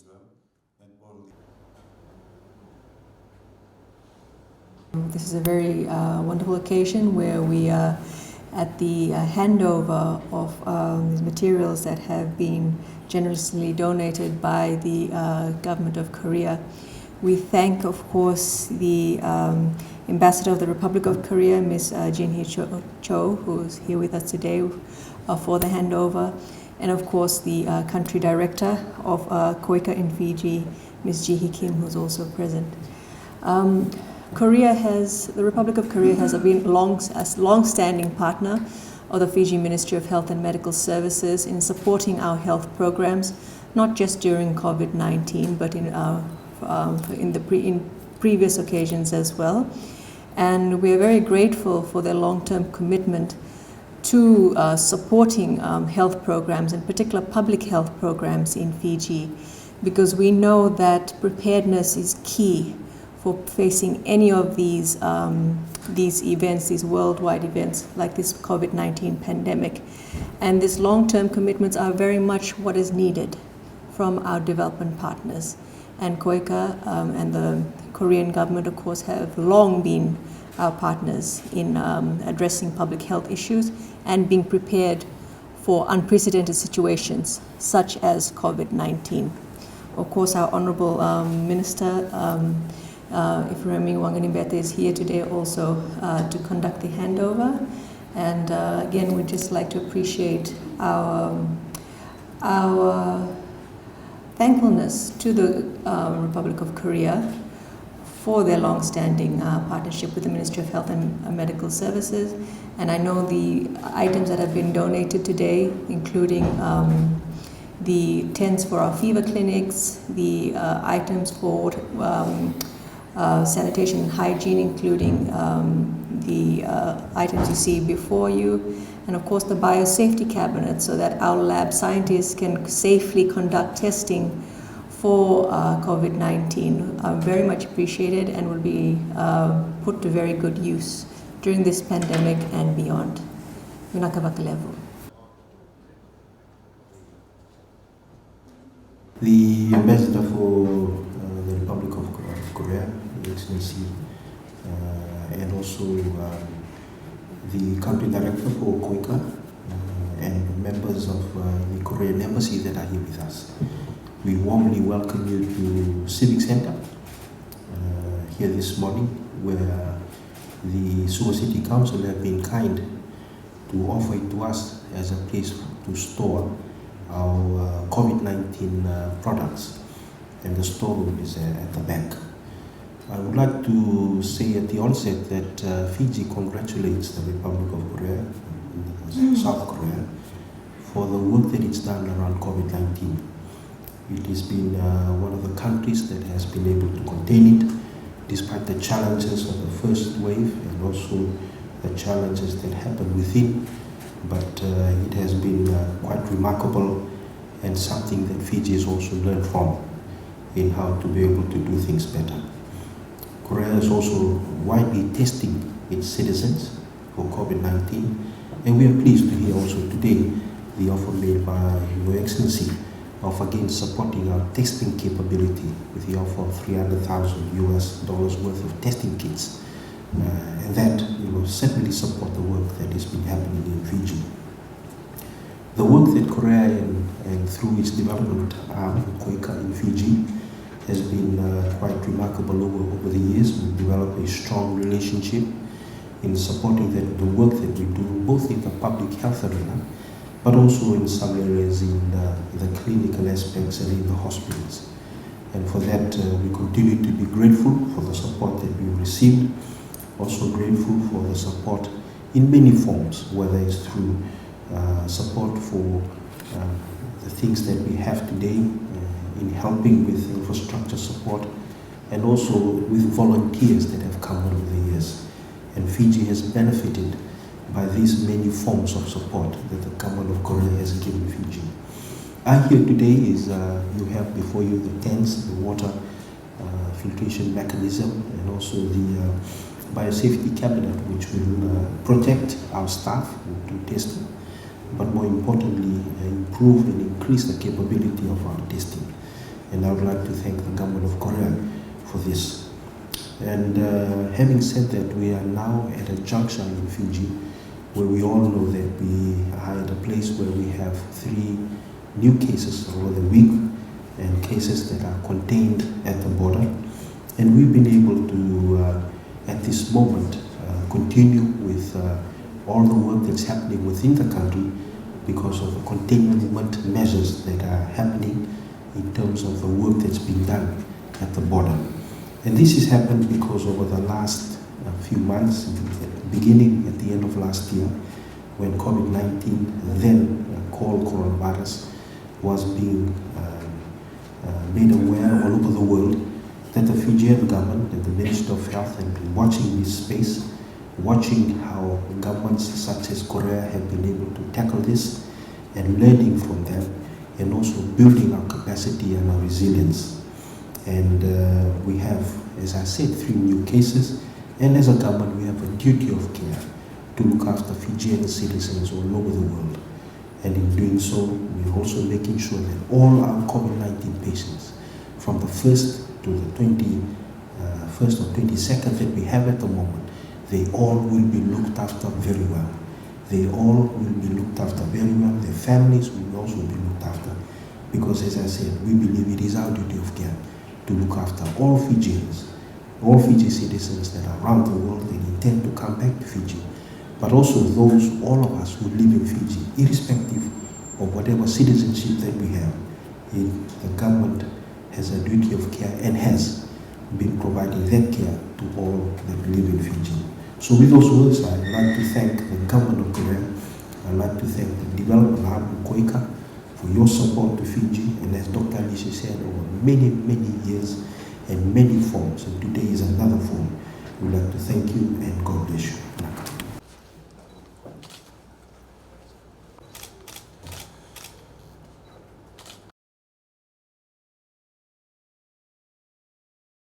Islam and all This is a very wonderful occasion where we are at the handover of these materials that have been generously donated by the government of Korea. We thank, of course, the Ambassador of the Republic of Korea, Ms. Jin-hee Cho, who is here with us today for the handover, and of course the country director of KOICA in Fiji, Ms. Ji-hee Kim, who is also present. The Republic of Korea has been a long-standing partner of the Fijian Ministry of Health and Medical Services in supporting our health programs, not just during COVID-19, but in previous occasions as well. And we are very grateful for their long-term commitment to supporting health programs, in particular public health programs in Fiji, because we know that preparedness is key for facing any of these events, these worldwide events like this COVID-19 pandemic. And these long-term commitments are very much what is needed from our development partners. And KOICA and the Korean government, of course, have long been our partners in addressing public health issues and being prepared for unprecedented situations such as COVID-19. Of course, our Honorable Minister, Ifereimi Waqainabete, is here today also to conduct the handover. And again, we'd just like to appreciate our thankfulness to the Republic of Korea for their long-standing partnership with the Ministry of Health and Medical Services. And I know the items that have been donated today, including the tents for our fever clinics, the items for sanitation and hygiene, including the items you see before you, and of course the biosafety cabinet, so that our lab scientists can safely conduct testing for COVID-19 are very much appreciated and will be put to very good use during this pandemic and beyond. The Ambassador for the Republic of Korea, Your Excellency, and also the Country Director for KOICA and members of the Korean Embassy that are here with us. We warmly welcome you to Civic Center here this morning, where the Suva City Council have been kind to offer it to us as a place to store our COVID-19 products, and the storeroom is at the back. I would like to say at the onset that Fiji congratulates the Republic of Korea, South Korea, for the work that it's done around COVID-19. It has been one of the countries that has been able to contain it, despite the challenges of the first wave and also the challenges that happened within. But it has been quite remarkable and something that Fiji has also learned from in how to be able to do things better. Korea is also widely testing its citizens for COVID-19, and we are pleased to hear also today the offer made by Your Excellency of again supporting our testing capability with the offer of $300,000 worth of testing kits. And that will certainly support the work that has been happening in Fiji. The work that Korea and through its development arm, KOICA in Fiji, has been quite remarkable over the years. We've developed a strong relationship in supporting the work that we do, both in the public health arena, but also in some areas in the clinical aspects and in the hospitals. And for that, we continue to be grateful for the support that we've received. Also grateful for the support in many forms, whether it's through support for the things that we have today in helping with infrastructure support, and also with volunteers that have come over the years. And Fiji has benefited by these many forms of support that the government of Korea has given Fiji. Here today is, you have before you the tents, the water filtration mechanism, and also the biosafety cabinet, which will protect our staff who do testing, but more importantly, improve and increase the capability of our testing. And I would like to thank the government of Korea for this. And having said that, we are now at a juncture in Fiji where we all know that we are at a place where we have 3 new cases over the week and cases that are contained at the border. And we've been able to, at this moment, continue with all the work that's happening within the country because of the containment measures that are happening in terms of the work that's being done at the border. And this has happened because over the last few months, beginning at the end of last year, when COVID-19, then called coronavirus, was being made aware all over the world, that the Fijian government and the Minister of Health have been watching this space, watching how governments such as Korea have been able to tackle this and learning from them, and also building our capacity and our resilience. And we have, as I said, 3 new cases, and as a government we have a duty of care to look after Fijian citizens all over the world. And in doing so, we're also making sure that all our COVID-19 patients, from the 1st to the 21st or 22nd that we have at the moment, they all will be looked after very well. They all will be looked after very well. Their families will also be looked after. Because as I said, we believe it is our duty of care to look after all Fijians, all Fiji citizens that are around the world and intend to come back to Fiji, but also those, all of us who live in Fiji, irrespective of whatever citizenship that we have. The government has a duty of care and has been providing that care to all that live in Fiji. So with those words, I'd like to thank the government of Korea. I'd like to thank the development arm of KOICA for your support to Fiji, and as Dr. Alicia said, over many, many years and many forms, and today is another form. We'd like to thank you and God bless you.